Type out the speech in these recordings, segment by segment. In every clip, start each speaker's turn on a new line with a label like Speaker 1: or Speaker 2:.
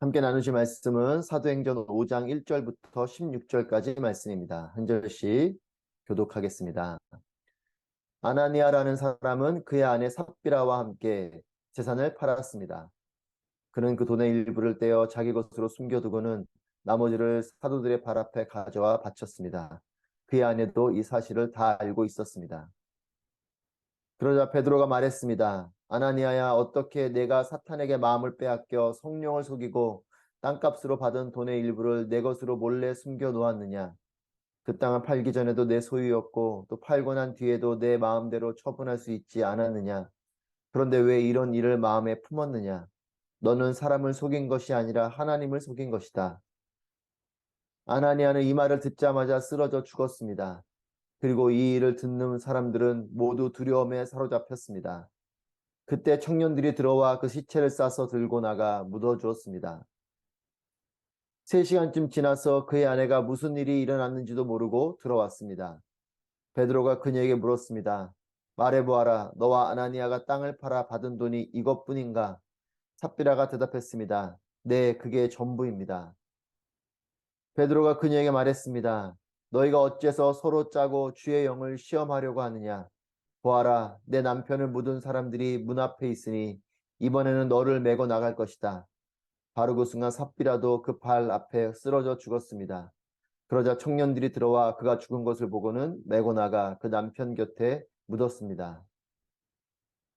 Speaker 1: 함께 나누실 말씀은 사도행전 5장 1절부터 16절까지 말씀입니다. 한 절씩 교독하겠습니다. 아나니아라는 사람은 그의 아내 삽비라와 함께 재산을 팔았습니다. 그는 그 돈의 일부를 떼어 자기 것으로 숨겨두고는 나머지를 사도들의 발 앞에 가져와 바쳤습니다. 그의 아내도 이 사실을 다 알고 있었습니다. 그러자 베드로가 말했습니다. 아나니아야, 어떻게 내가 사탄에게 마음을 빼앗겨 성령을 속이고 땅값으로 받은 돈의 일부를 내 것으로 몰래 숨겨 놓았느냐? 그 땅을 팔기 전에도 내 소유였고 또 팔고 난 뒤에도 내 마음대로 처분할 수 있지 않았느냐? 그런데 왜 이런 일을 마음에 품었느냐? 너는 사람을 속인 것이 아니라 하나님을 속인 것이다. 아나니아는 이 말을 듣자마자 쓰러져 죽었습니다. 그리고 이 일을 듣는 사람들은 모두 두려움에 사로잡혔습니다. 그때 청년들이 들어와 그 시체를 싸서 들고 나가 묻어주었습니다. 3시간쯤 지나서 그의 아내가 무슨 일이 일어났는지도 모르고 들어왔습니다. 베드로가 그녀에게 물었습니다. 말해보아라. 너와 아나니아가 땅을 팔아 받은 돈이 이것뿐인가? 삽비라가 대답했습니다. 네, 그게 전부입니다. 베드로가 그녀에게 말했습니다. 너희가 어째서 서로 짜고 주의 영을 시험하려고 하느냐? 보아라, 내 남편을 묻은 사람들이 문 앞에 있으니 이번에는 너를 메고 나갈 것이다. 바로 그 순간 삽비라도 그 발 앞에 쓰러져 죽었습니다. 그러자 청년들이 들어와 그가 죽은 것을 보고는 메고 나가 그 남편 곁에 묻었습니다.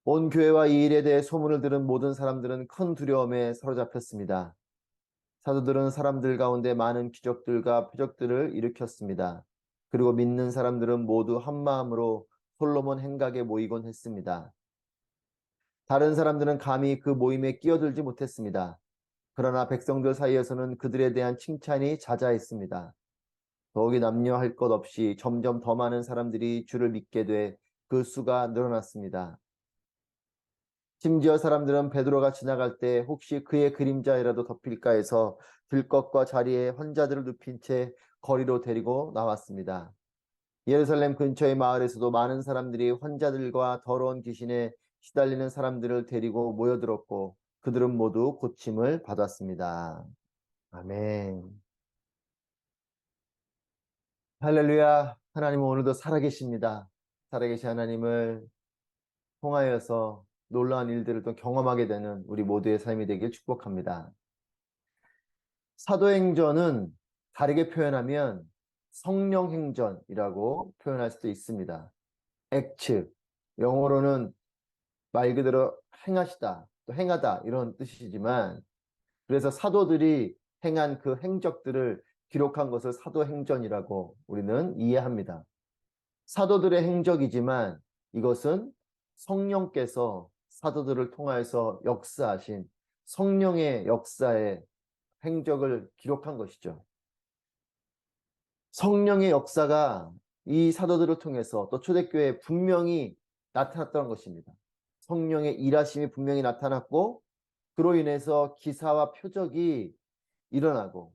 Speaker 1: 온 교회와 이 일에 대해 소문을 들은 모든 사람들은 큰 두려움에 사로잡혔습니다. 사도들은 사람들 가운데 많은 기적들과 표적들을 일으켰습니다. 그리고 믿는 사람들은 모두 한 마음으로 솔로몬 행각에 모이곤 했습니다. 다른 사람들은 감히 그 모임에 끼어들지 못했습니다. 그러나 백성들 사이에서는 그들에 대한 칭찬이 자자했습니다. 더욱이 남녀할 것 없이 점점 더 많은 사람들이 주를 믿게 돼 그 수가 늘어났습니다. 심지어 사람들은 베드로가 지나갈 때 혹시 그의 그림자이라도 덮일까 해서 들것과 자리에 환자들을 눕힌 채 거리로 데리고 나왔습니다. 예루살렘 근처의 마을에서도 많은 사람들이 환자들과 더러운 귀신에 시달리는 사람들을 데리고 모여들었고 그들은 모두 고침을 받았습니다. 아멘. 할렐루야. 하나님은 오늘도 살아계십니다. 살아계신 하나님을 통하여서 놀라운 일들을 또 경험하게 되는 우리 모두의 삶이 되길 축복합니다. 사도행전은 다르게 표현하면 성령행전이라고 표현할 수도 있습니다. 액츠, 영어로는 말 그대로 행하시다, 또 행하다 이런 뜻이지만 그래서 사도들이 행한 그 행적들을 기록한 것을 사도행전이라고 우리는 이해합니다. 사도들의 행적이지만 이것은 성령께서 사도들을 통하여서 역사하신 성령의 역사의 행적을 기록한 것이죠. 성령의 역사가 이 사도들을 통해서 또 초대교회에 분명히 나타났던 것입니다. 성령의 일하심이 분명히 나타났고 그로 인해서 기사와 표적이 일어나고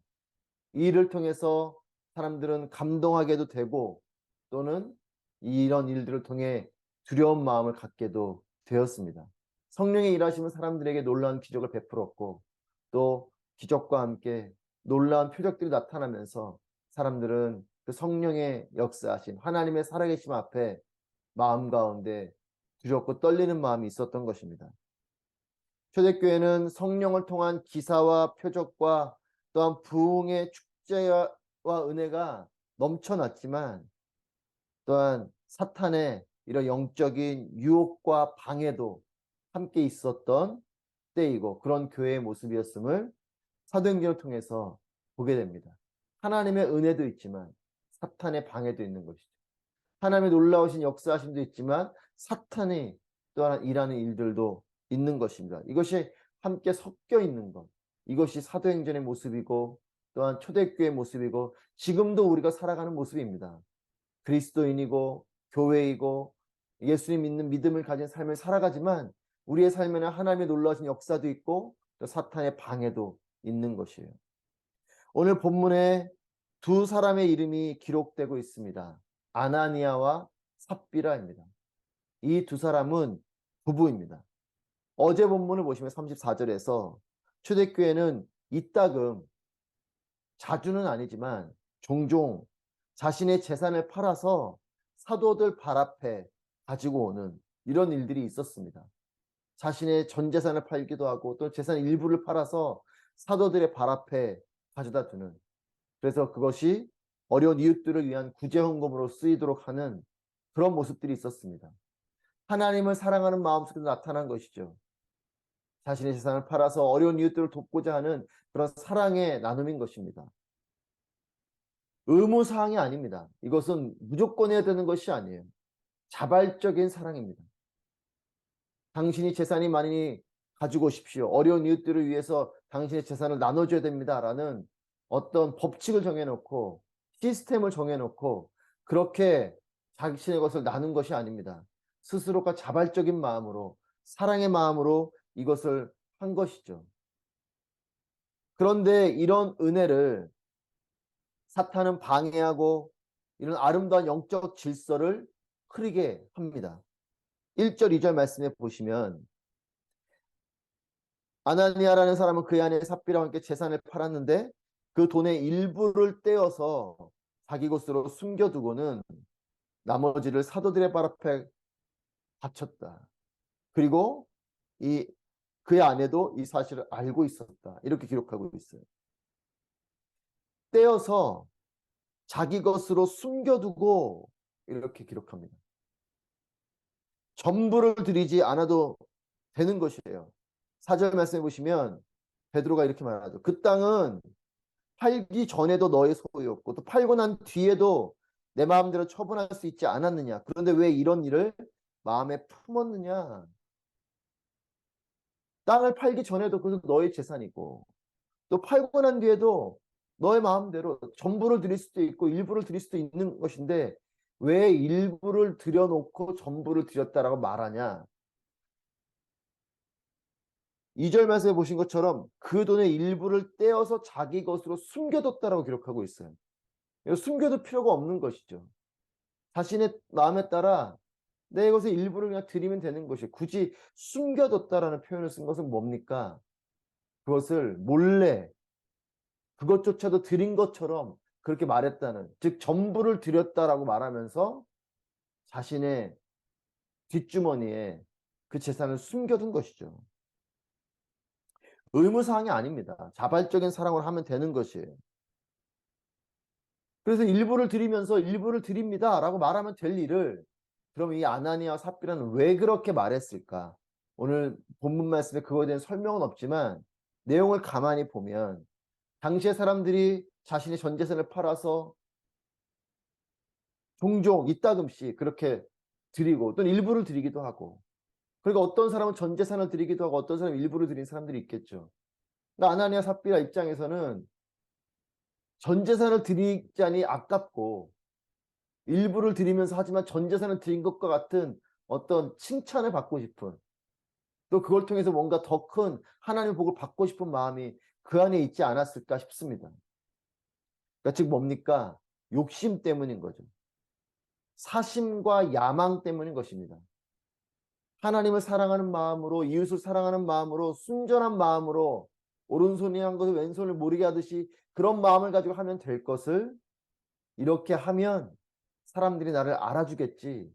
Speaker 1: 이 일을 통해서 사람들은 감동하게도 되고 또는 이런 일들을 통해 두려운 마음을 갖게도 되었습니다. 성령의 일하심은 사람들에게 놀라운 기적을 베풀었고 또 기적과 함께 놀라운 표적들이 나타나면서 사람들은 그 성령의 역사하신 하나님의 살아계심 앞에 마음 가운데 두렵고 떨리는 마음이 있었던 것입니다. 초대교회는 성령을 통한 기사와 표적과 또한 부흥의 축제와 은혜가 넘쳐났지만 또한 사탄의 이런 영적인 유혹과 방해도 함께 있었던 때이고 그런 교회의 모습이었음을 사도행전을 통해서 보게 됩니다. 하나님의 은혜도 있지만 사탄의 방해도 있는 것이죠. 하나님의 놀라우신 역사하심도 있지만 사탄이 또한 일하는 일들도 있는 것입니다. 이것이 함께 섞여 있는 것. 이것이 사도행전의 모습이고 또한 초대교회의 모습이고 지금도 우리가 살아가는 모습입니다. 그리스도인이고 교회이고 예수님 믿는 믿음을 가진 삶을 살아가지만 우리의 삶에는 하나님의 놀라우신 역사도 있고 또 사탄의 방해도 있는 것이에요. 오늘 본문에 두 사람의 이름이 기록되고 있습니다. 아나니아와 삽비라입니다. 이 두 사람은 부부입니다. 어제 본문을 보시면 34절에서 초대교회는 이따금 자주는 아니지만 종종 자신의 재산을 팔아서 사도들 발 앞에 가지고 오는 이런 일들이 있었습니다. 자신의 전 재산을 팔기도 하고 또 재산 일부를 팔아서 사도들의 발 앞에 가져다 두는, 그래서 그것이 어려운 이웃들을 위한 구제 헌금으로 쓰이도록 하는 그런 모습들이 있었습니다. 하나님을 사랑하는 마음 속에서 나타난 것이죠. 자신의 재산을 팔아서 어려운 이웃들을 돕고자 하는 그런 사랑의 나눔인 것입니다. 의무사항이 아닙니다. 이것은 무조건 해야 되는 것이 아니에요. 자발적인 사랑입니다. 당신이 재산이 많으니 가지고 오십시오. 어려운 이웃들을 위해서 당신의 재산을 나눠줘야 됩니다. 라는 어떤 법칙을 정해놓고 시스템을 정해놓고 그렇게 자신의 것을 나눈 것이 아닙니다. 스스로가 자발적인 마음으로 사랑의 마음으로 이것을 한 것이죠. 그런데 이런 은혜를 사탄은 방해하고 이런 아름다운 영적 질서를 흐리게 합니다. 1절, 2절 말씀에 보시면 아나니아라는 사람은 그의 아내 삽비라와 함께 재산을 팔았는데 그 돈의 일부를 떼어서 자기 것으로 숨겨두고는 나머지를 사도들의 발 앞에 바쳤다. 그리고 그의 아내도 이 사실을 알고 있었다. 이렇게 기록하고 있어요. 떼어서 자기 것으로 숨겨두고 이렇게 기록합니다. 전부를 드리지 않아도 되는 것이에요. 4절 말씀해 보시면 베드로가 이렇게 말하죠. 그 땅은 팔기 전에도 너의 소유였고 또 팔고 난 뒤에도 내 마음대로 처분할 수 있지 않았느냐. 그런데 왜 이런 일을 마음에 품었느냐. 땅을 팔기 전에도 그것은 너의 재산이고 또 팔고 난 뒤에도 너의 마음대로 전부를 드릴 수도 있고 일부를 드릴 수도 있는 것인데 왜 일부를 드려놓고 전부를 드렸다라고 말하냐. 2절 말씀에 보신 것처럼 그 돈의 일부를 떼어서 자기 것으로 숨겨뒀다라고 기록하고 있어요. 숨겨둘 필요가 없는 것이죠. 자신의 마음에 따라 내 것의 일부를 그냥 드리면 되는 것이에요. 굳이 숨겨뒀다라는 표현을 쓴 것은 뭡니까? 그것을 몰래 그것조차도 드린 것처럼 그렇게 말했다는, 즉 전부를 드렸다라고 말하면서 자신의 뒷주머니에 그 재산을 숨겨둔 것이죠. 의무사항이 아닙니다. 자발적인 사랑을 하면 되는 것이에요. 그래서 일부를 드리면서 일부를 드립니다 라고 말하면 될 일을, 그럼 이 아나니아와 삽비라는 왜 그렇게 말했을까? 오늘 본문 말씀에 그거에 대한 설명은 없지만 내용을 가만히 보면 당시의 사람들이 자신의 전 재산을 팔아서 종종 이따금씩 그렇게 드리고 또는 일부를 드리기도 하고, 그리고 어떤 사람은 전 재산을 드리기도 하고 어떤 사람은 일부를 드리는 사람들이 있겠죠. 그러니까 아나니아 삽비라 입장에서는 전 재산을 드리자니 아깝고 일부를 드리면서 하지만 전 재산을 드린 것과 같은 어떤 칭찬을 받고 싶은, 또 그걸 통해서 뭔가 더 큰 하나님의 복을 받고 싶은 마음이 그 안에 있지 않았을까 싶습니다. 그러니까 즉 뭡니까? 욕심 때문인 거죠. 사심과 야망 때문인 것입니다. 하나님을 사랑하는 마음으로, 이웃을 사랑하는 마음으로, 순전한 마음으로 오른손이 한 것을 왼손을 모르게 하듯이 그런 마음을 가지고 하면 될 것을 이렇게 하면 사람들이 나를 알아주겠지.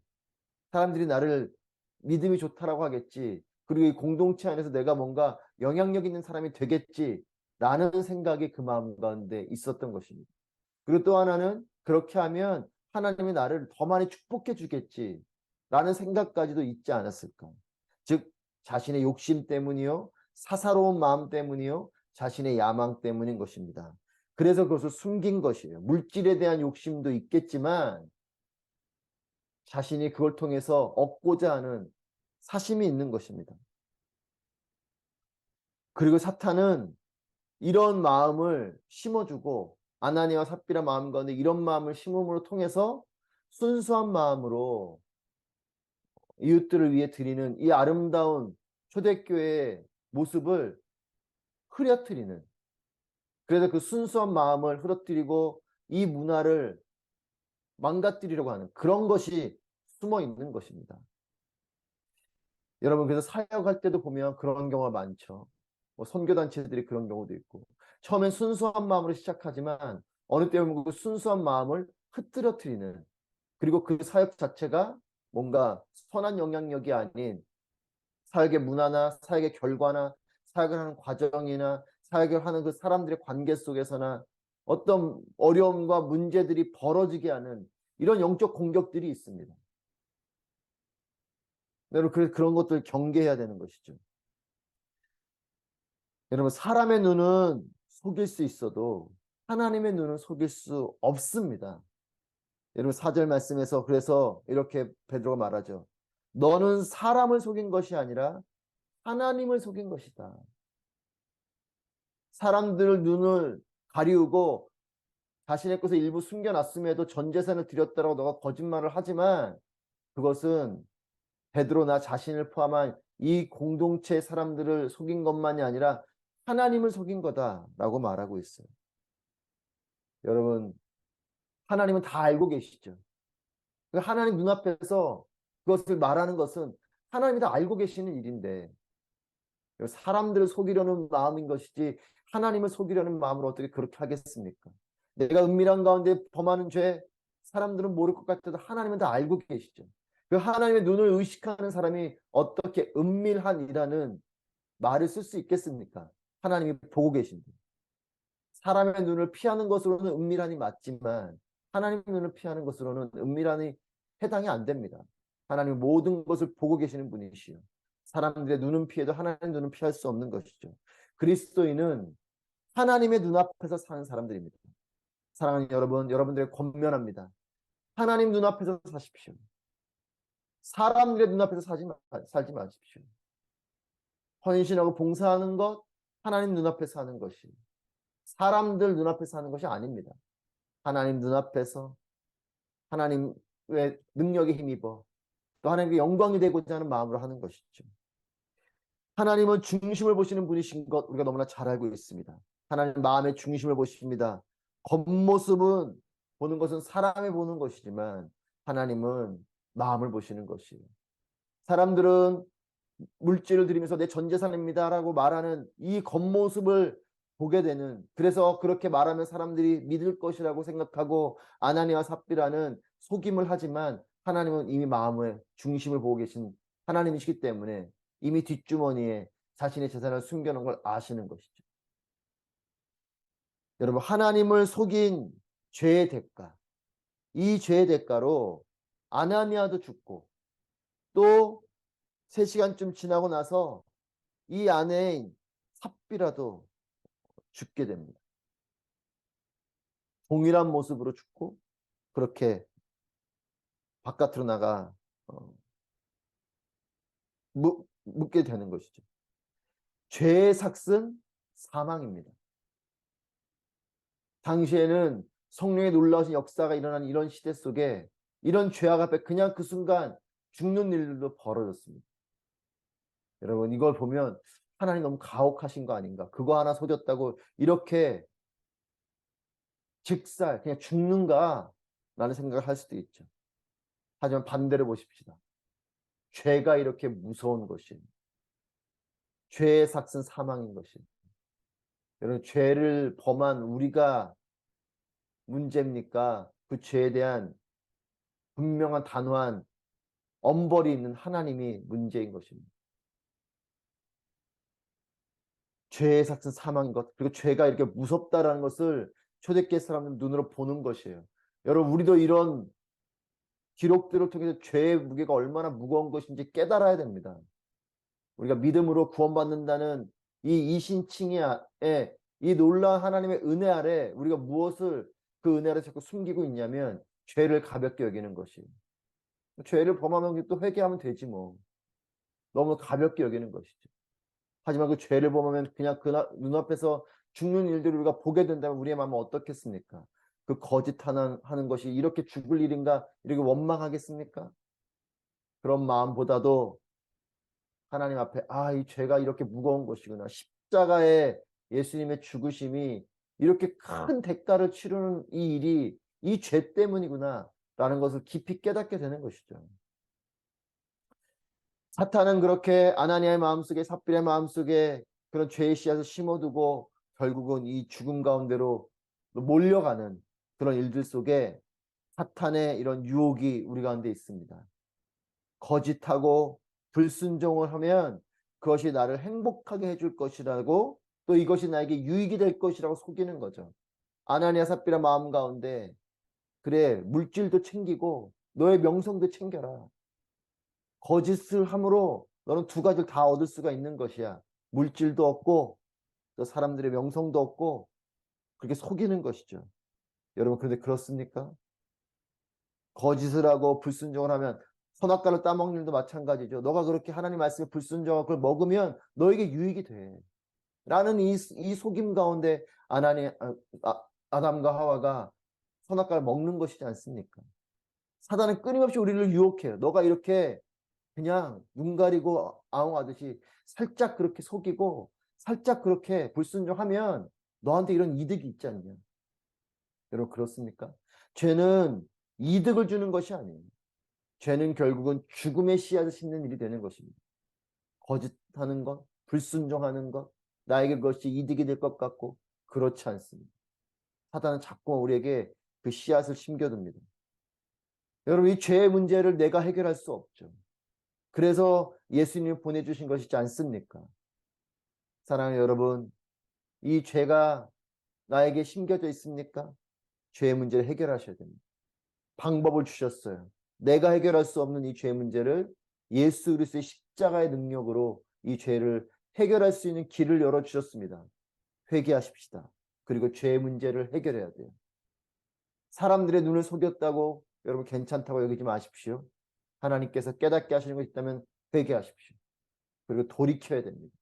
Speaker 1: 사람들이 나를 믿음이 좋다라고 하겠지. 그리고 이 공동체 안에서 내가 뭔가 영향력 있는 사람이 되겠지. 라는 생각이 그 마음 가운데 있었던 것입니다. 그리고 또 하나는 그렇게 하면 하나님이 나를 더 많이 축복해 주겠지. 라는 생각까지도 있지 않았을까. 즉 자신의 욕심 때문이요, 사사로운 마음 때문이요, 자신의 야망 때문인 것입니다. 그래서 그것을 숨긴 것이에요. 물질에 대한 욕심도 있겠지만 자신이 그걸 통해서 얻고자 하는 사심이 있는 것입니다. 그리고 사탄은 이런 마음을 심어주고 아나니아와 삽비라 마음 가운데 이런 마음을 심음으로 통해서 순수한 마음으로 이웃들을 위해 드리는 이 아름다운 초대교회의 모습을 흐려뜨리는, 그래서 그 순수한 마음을 흐려뜨리고 이 문화를 망가뜨리려고 하는 그런 것이 숨어 있는 것입니다. 여러분, 그래서 사역할 때도 보면 그런 경우가 많죠. 뭐 선교단체들이 그런 경우도 있고, 처음엔 순수한 마음으로 시작하지만 어느 때 보면 그 순수한 마음을 흐트러뜨리는, 그리고 그 사역 자체가 뭔가 선한 영향력이 아닌 사역의 문화나 사역의 결과나 사역을 하는 과정이나 사역을 하는 그 사람들의 관계 속에서나 어떤 어려움과 문제들이 벌어지게 하는 이런 영적 공격들이 있습니다. 여러분, 그래서 그런 것들 경계해야 되는 것이죠. 여러분, 사람의 눈은 속일 수 있어도 하나님의 눈은 속일 수 없습니다. 여러분, 4절 말씀에서 그래서 이렇게 베드로가 말하죠. 너는 사람을 속인 것이 아니라 하나님을 속인 것이다. 사람들 눈을 가리우고 자신의 것을 일부 숨겨놨음에도 전 재산을 드렸다라고 너가 거짓말을 하지만, 그것은 베드로나 자신을 포함한 이 공동체 사람들을 속인 것만이 아니라 하나님을 속인 거다라고 말하고 있어요. 여러분, 하나님은 다 알고 계시죠. 하나님 눈앞에서 그것을 말하는 것은 하나님이 다 알고 계시는 일인데, 사람들을 속이려는 마음인 것이지 하나님을 속이려는 마음으로 어떻게 그렇게 하겠습니까? 내가 은밀한 가운데 범하는 죄, 사람들은 모를 것 같아도 하나님은 다 알고 계시죠. 그 하나님의 눈을 의식하는 사람이 어떻게 은밀한이라는 말을 쓸 수 있겠습니까? 하나님이 보고 계신데. 사람의 눈을 피하는 것으로는 은밀한이 맞지만 하나님의 눈을 피하는 것으로는 은밀한이 해당이 안 됩니다. 하나님은 모든 것을 보고 계시는 분이시요, 사람들의 눈은 피해도 하나님의 눈은 피할 수 없는 것이죠. 그리스도인은 하나님의 눈앞에서 사는 사람들입니다. 사랑하는 여러분, 여러분들의 권면합니다. 하나님 눈앞에서 사십시오. 사람들의 눈앞에서 살지 마십시오. 헌신하고 봉사하는 것, 하나님 눈앞에서 하는 것이 사람들 눈앞에서 하는 것이 아닙니다. 하나님 눈앞에서 하나님의 능력에 힘입어 또 하나님께 영광이 되고자 하는 마음으로 하는 것이죠. 하나님은 중심을 보시는 분이신 것 우리가 너무나 잘 알고 있습니다. 하나님 마음의 중심을 보십니다. 겉모습은 보는 것은 사람이 보는 것이지만 하나님은 마음을 보시는 것이에요. 사람들은 물질을 드리면서 내 전 재산입니다라고 말하는 이 겉모습을 보게 되는, 그래서 그렇게 말하면 사람들이 믿을 것이라고 생각하고 아나니아와 삽비라는 속임을 하지만 하나님은 이미 마음의 중심을 보고 계신 하나님이시기 때문에 이미 뒷주머니에 자신의 재산을 숨겨놓은 걸 아시는 것이죠. 여러분, 하나님을 속인 죄의 대가, 이 죄의 대가로 아나니아도 죽고 또 3시간쯤 지나고 나서 이 아내인 삽비라도 죽게 됩니다. 동일한 모습으로 죽고 그렇게 바깥으로 나가 묻게 되는 것이죠. 죄의 삭은 사망입니다. 당시에는 성령의 놀라우신 역사가 일어나는 이런 시대 속에 이런 죄악 앞에 그냥 그 순간 죽는 일들도 벌어졌습니다. 여러분, 이걸 보면 하나님 너무 가혹하신 거 아닌가? 그거 하나 속였다고 이렇게 즉살 그냥 죽는가? 라는 생각을 할 수도 있죠. 하지만 반대로 보십시다. 죄가 이렇게 무서운 것이, 죄의 삭은 사망인 것이, 여러분, 죄를 범한 우리가 문제입니까? 그 죄에 대한 분명한 단호한 엄벌이 있는 하나님이 문제인 것입니다. 죄의 삭은 사망인 것, 그리고 죄가 이렇게 무섭다라는 것을 초대교회 사람들 눈으로 보는 것이에요. 여러분, 우리도 이런 기록들을 통해서 죄의 무게가 얼마나 무거운 것인지 깨달아야 됩니다. 우리가 믿음으로 구원받는다는 이 이신칭의 이 놀라운 하나님의 은혜 아래 우리가 무엇을 그 은혜 아래 자꾸 숨기고 있냐면 죄를 가볍게 여기는 것이에요. 죄를 범하면 또 회개하면 되지 뭐. 너무 가볍게 여기는 것이죠. 하지만 그 죄를 범하면 그냥 그 눈앞에서 죽는 일들을 우리가 보게 된다면 우리의 마음은 어떻겠습니까? 그 거짓 하는 것이 이렇게 죽을 일인가? 이렇게 원망하겠습니까? 그런 마음보다도 하나님 앞에 이 죄가 이렇게 무거운 것이구나. 십자가의 예수님의 죽으심이 이렇게 큰 대가를 치르는 이 일이 이 죄 때문이구나 라는 것을 깊이 깨닫게 되는 것이죠. 사탄은 그렇게 아나니아의 마음속에, 삽비의 마음속에 그런 죄의 씨앗을 심어두고 결국은 이 죽음 가운데로 몰려가는 그런 일들 속에 사탄의 이런 유혹이 우리 가운데 있습니다. 거짓하고 불순종을 하면 그것이 나를 행복하게 해줄 것이라고, 또 이것이 나에게 유익이 될 것이라고 속이는 거죠. 아나니아 삽비라 마음 가운데, 그래, 물질도 챙기고 너의 명성도 챙겨라. 거짓을 함으로 너는 두 가지를 다 얻을 수가 있는 것이야. 물질도 얻고 또 사람들의 명성도 얻고, 그렇게 속이는 것이죠. 여러분, 그런데 그렇습니까? 거짓을 하고 불순종을 하면, 선악과를 따먹는 일도 마찬가지죠. 너가 그렇게 하나님 말씀에 불순종하고 그걸 먹으면 너에게 유익이 돼 라는 이 속임 가운데 아담과 하와가 선악과를 먹는 것이지 않습니까? 사단은 끊임없이 우리를 유혹해요. 너가 이렇게 그냥 눈 가리고 아웅하듯이 살짝 그렇게 속이고 살짝 그렇게 불순종하면 너한테 이런 이득이 있지 않냐. 여러분, 그렇습니까? 죄는 이득을 주는 것이 아니에요. 죄는 결국은 죽음의 씨앗을 심는 일이 되는 것입니다. 거짓하는 것, 불순종하는 것, 나에게 그것이 이득이 될 것 같고, 그렇지 않습니다. 사단은 자꾸 우리에게 그 씨앗을 심겨둡니다. 여러분, 이 죄의 문제를 내가 해결할 수 없죠. 그래서 예수님이 보내주신 것이지 않습니까? 사랑하는 여러분, 이 죄가 나에게 심겨져 있습니까? 죄의 문제를 해결하셔야 됩니다. 방법을 주셨어요. 내가 해결할 수 없는 이 죄 문제를 예수 그리스도의 십자가의 능력으로 이 죄를 해결할 수 있는 길을 열어주셨습니다. 회개하십시다. 그리고 죄의 문제를 해결해야 돼요. 사람들의 눈을 속였다고 여러분 괜찮다고 여기지 마십시오. 하나님께서 깨닫게 하시는 것이 있다면 회개하십시오. 그리고 돌이켜야 됩니다.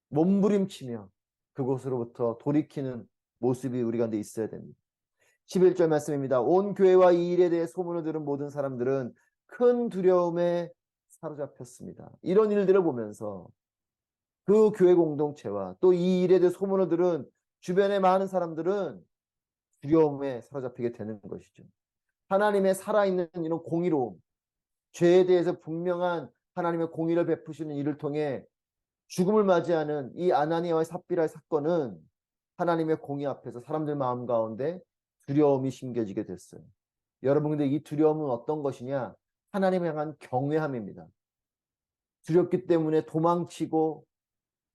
Speaker 1: 몸부림치며 그곳으로부터 돌이키는 모습이 우리 가운데 있어야 됩니다. 11절 말씀입니다. 온 교회와 이 일에 대해 소문을 들은 모든 사람들은 큰 두려움에 사로잡혔습니다. 이런 일들을 보면서 그 교회 공동체와 또 이 일에 대해 소문을 들은 주변의 많은 사람들은 두려움에 사로잡히게 되는 것이죠. 하나님의 살아있는 이런 공의로움, 죄에 대해서 분명한 하나님의 공의를 베푸시는 일을 통해 죽음을 맞이하는 이 아나니아와 삽비라의 사건은 하나님의 공의 앞에서 사람들 마음 가운데 두려움이 심겨지게 됐어요. 여러분, 근데 이 두려움은 어떤 것이냐? 하나님을 향한 경외함입니다. 두렵기 때문에 도망치고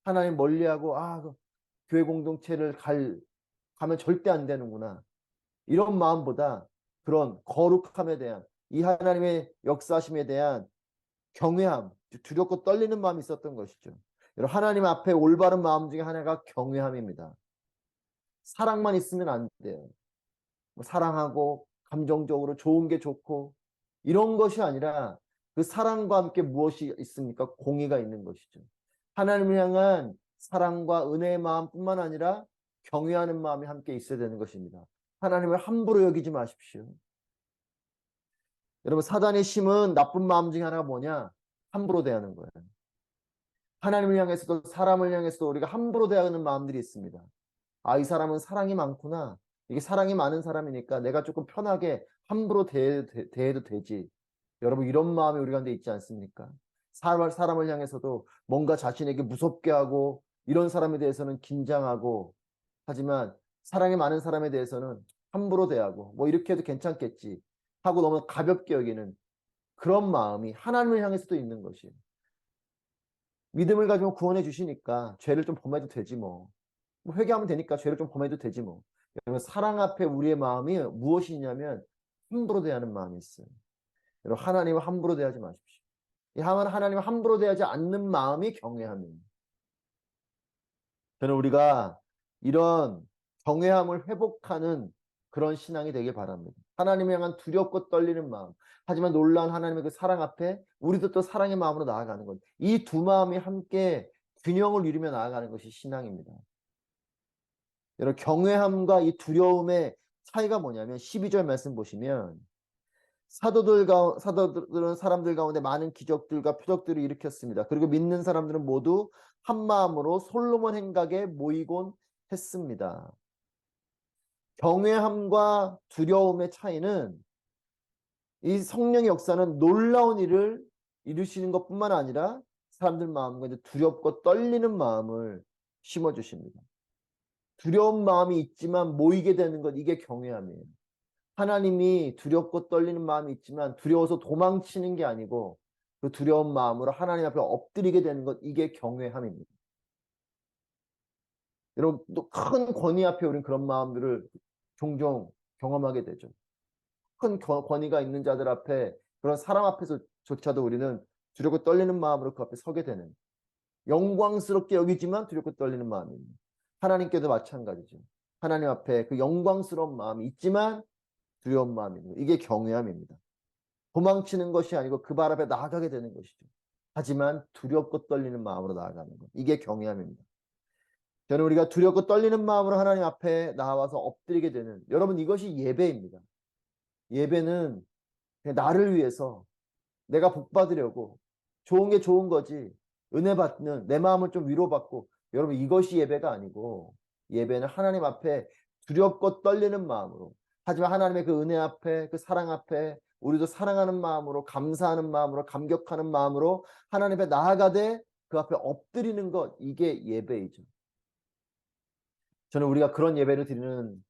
Speaker 1: 하나님 멀리하고, 교회 공동체를 가면 절대 안 되는구나, 이런 마음보다 그런 거룩함에 대한, 이 하나님의 역사심에 대한 경외함, 두렵고 떨리는 마음이 있었던 것이죠. 여러분, 하나님 앞에 올바른 마음 중에 하나가 경외함입니다. 사랑만 있으면 안 돼요. 사랑하고 감정적으로 좋은 게 좋고 이런 것이 아니라, 그 사랑과 함께 무엇이 있습니까? 공의가 있는 것이죠. 하나님을 향한 사랑과 은혜의 마음뿐만 아니라 경외하는 마음이 함께 있어야 되는 것입니다. 하나님을 함부로 여기지 마십시오. 여러분, 사단의 심은 나쁜 마음 중에 하나가 뭐냐? 함부로 대하는 거예요. 하나님을 향해서도 사람을 향해서도 우리가 함부로 대하는 마음들이 있습니다. 이 사람은 사랑이 많구나. 이게 사랑이 많은 사람이니까 내가 조금 편하게 함부로 대해도 되지. 여러분, 이런 마음이 우리 가운데 있지 않습니까? 사람을 향해서도 뭔가 자신에게 무섭게 하고, 이런 사람에 대해서는 긴장하고, 하지만 사랑이 많은 사람에 대해서는 함부로 대하고, 뭐 이렇게 해도 괜찮겠지 하고 너무 가볍게 여기는 그런 마음이 하나님을 향해서도 있는 것이에요. 믿음을 가지고 구원해 주시니까 죄를 좀 범해도 되지 뭐. 회개하면 되니까 죄를 좀 범해도 되지 뭐. 여러분, 사랑 앞에 우리의 마음이 무엇이 있냐면 함부로 대하는 마음이 있어요. 여러분, 하나님을 함부로 대하지 마십시오. 하나님을 함부로 대하지 않는 마음이 경외함입니다. 저는 우리가 이런 경외함을 회복하는 그런 신앙이 되길 바랍니다. 하나님을 향한 두렵고 떨리는 마음, 하지만 놀라운 하나님의 그 사랑 앞에 우리도 또 사랑의 마음으로 나아가는 것. 이 두 마음이 함께 균형을 이루며 나아가는 것이 신앙입니다. 여러분, 경외함과 이 두려움의 차이가 뭐냐면 12절 말씀 보시면, 사도들은 사람들 가운데 많은 기적들과 표적들을 일으켰습니다. 그리고 믿는 사람들은 모두 한 마음으로 솔로몬 행각에 모이곤 했습니다. 경외함과 두려움의 차이는, 이 성령의 역사는 놀라운 일을 이루시는 것뿐만 아니라 사람들 마음 가운데 두렵고 떨리는 마음을 심어주십니다. 두려운 마음이 있지만 모이게 되는 것, 이게 경외함이에요. 하나님이 두렵고 떨리는 마음이 있지만 두려워서 도망치는 게 아니고 그 두려운 마음으로 하나님 앞에 엎드리게 되는 것, 이게 경외함입니다. 여러분, 또 큰 권위 앞에 우리는 그런 마음들을 종종 경험하게 되죠. 큰 권위가 있는 자들 앞에, 그런 사람 앞에서조차도 우리는 두렵고 떨리는 마음으로 그 앞에 서게 되는, 영광스럽게 여기지만 두렵고 떨리는 마음입니다. 하나님께도 마찬가지죠. 하나님 앞에 그 영광스러운 마음이 있지만 두려운 마음입니다. 이게 경외함입니다. 도망치는 것이 아니고 그 발 앞에 나아가게 되는 것이죠. 하지만 두렵고 떨리는 마음으로 나아가는 것, 이게 경외함입니다. 저는 우리가 두렵고 떨리는 마음으로 하나님 앞에 나와서 엎드리게 되는, 여러분, 이것이 예배입니다. 예배는 그냥 나를 위해서, 내가 복 받으려고, 좋은 게 좋은 거지, 은혜 받는 내 마음을 좀 위로받고, 여러분, 이것이 예배가 아니고 예배는 하나님 앞에 두렵고 떨리는 마음으로, 하지만 하나님의 그 은혜 앞에, 그 사랑 앞에 우리도 사랑하는 마음으로, 감사하는 마음으로, 감격하는 마음으로 하나님 앞에 나아가되 그 앞에 엎드리는 것, 이게 예배이죠. 저는 우리가 그런 예배를 드리는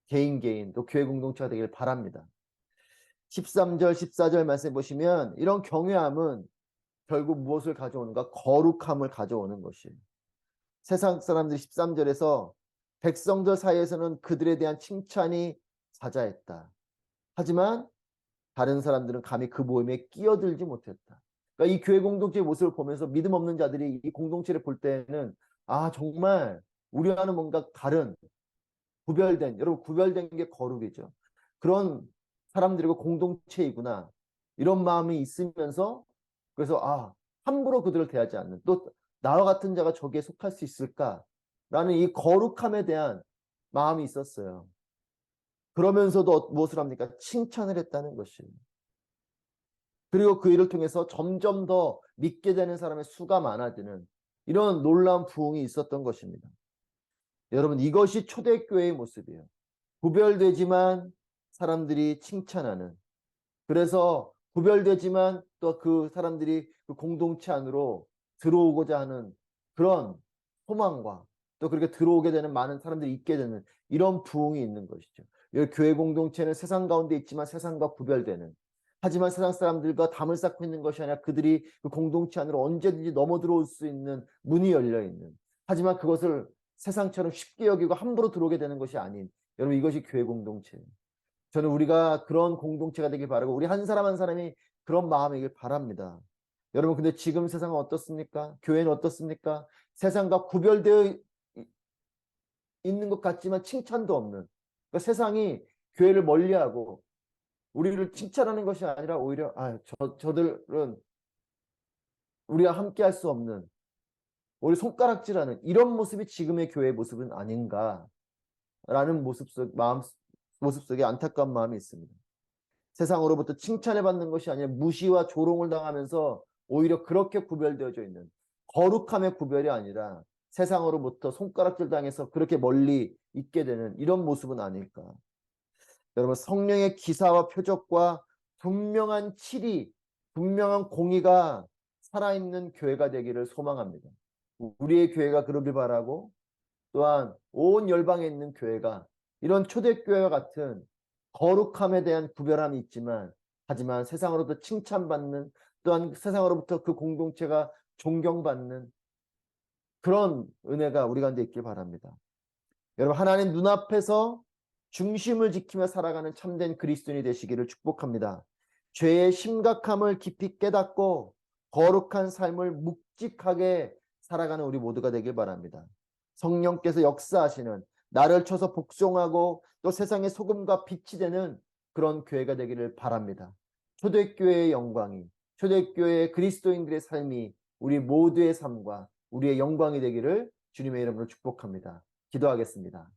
Speaker 1: 개인 또 교회 공동체가 되길 바랍니다. 13절 14절 말씀 보시면 이런 경외함은 결국 무엇을 가져오는가? 거룩함을 가져오는 것이에요. 세상 사람들이 13절에서 백성들 사이에서는 그들에 대한 칭찬이 자자했다. 하지만 다른 사람들은 감히 그 모임에 끼어들지 못했다. 그러니까 이 교회 공동체의 모습을 보면서 믿음 없는 자들이 이 공동체를 볼 때는, 아, 정말 우리와는 뭔가 다른, 구별된, 여러분, 구별된 게 거룩이죠. 그런 사람들이고 공동체이구나, 이런 마음이 있으면서, 그래서 함부로 그들을 대하지 않는, 또 나와 같은 자가 저기에 속할 수 있을까라는 이 거룩함에 대한 마음이 있었어요. 그러면서도 무엇을 합니까? 칭찬을 했다는 것이에요. 그리고 그 일을 통해서 점점 더 믿게 되는 사람의 수가 많아지는 이런 놀라운 부흥이 있었던 것입니다. 여러분, 이것이 초대교회의 모습이에요. 구별되지만 사람들이 칭찬하는, 그래서 구별되지만 또 그 사람들이 그 공동체 안으로 들어오고자 하는 그런 소망과, 또 그렇게 들어오게 되는 많은 사람들이 있게 되는 이런 부흥이 있는 것이죠. 이 교회 공동체는 세상 가운데 있지만 세상과 구별되는, 하지만 세상 사람들과 담을 쌓고 있는 것이 아니라 그들이 그 공동체 안으로 언제든지 넘어 들어올 수 있는 문이 열려 있는, 하지만 그것을 세상처럼 쉽게 여기고 함부로 들어오게 되는 것이 아닌, 여러분, 이것이 교회 공동체예요. 저는 우리가 그런 공동체가 되길 바라고 우리 한 사람 한 사람이 그런 마음이길 바랍니다. 여러분, 근데 지금 세상은 어떻습니까? 교회는 어떻습니까? 세상과 구별되어 있는 것 같지만 칭찬도 없는, 그러니까 세상이 교회를 멀리하고 우리를 칭찬하는 것이 아니라 오히려 저들은 우리와 함께 할 수 없는, 우리 손가락질하는 이런 모습이 지금의 교회의 모습은 아닌가라는 모습 속에 안타까운 마음이 있습니다. 세상으로부터 칭찬을 받는 것이 아니라 무시와 조롱을 당하면서 오히려 그렇게 구별되어져 있는, 거룩함의 구별이 아니라 세상으로부터 손가락질 당해서 그렇게 멀리 있게 되는 이런 모습은 아닐까. 여러분, 성령의 기사와 표적과 분명한 칠이, 분명한 공의가 살아있는 교회가 되기를 소망합니다. 우리의 교회가 그러길 바라고, 또한 온 열방에 있는 교회가 이런 초대교회와 같은 거룩함에 대한 구별함이 있지만, 하지만 세상으로부터 칭찬받는, 또한 세상으로부터 그 공동체가 존경받는 그런 은혜가 우리 가운데 있길 바랍니다. 여러분, 하나님 눈앞에서 중심을 지키며 살아가는 참된 그리스도인이 되시기를 축복합니다. 죄의 심각함을 깊이 깨닫고 거룩한 삶을 묵직하게 살아가는 우리 모두가 되길 바랍니다. 성령께서 역사하시는, 나를 쳐서 복종하고 또 세상의 소금과 빛이 되는 그런 교회가 되기를 바랍니다. 초대교회의 영광이, 초대교회의 그리스도인들의 삶이 우리 모두의 삶과 우리의 영광이 되기를 주님의 이름으로 축복합니다. 기도하겠습니다.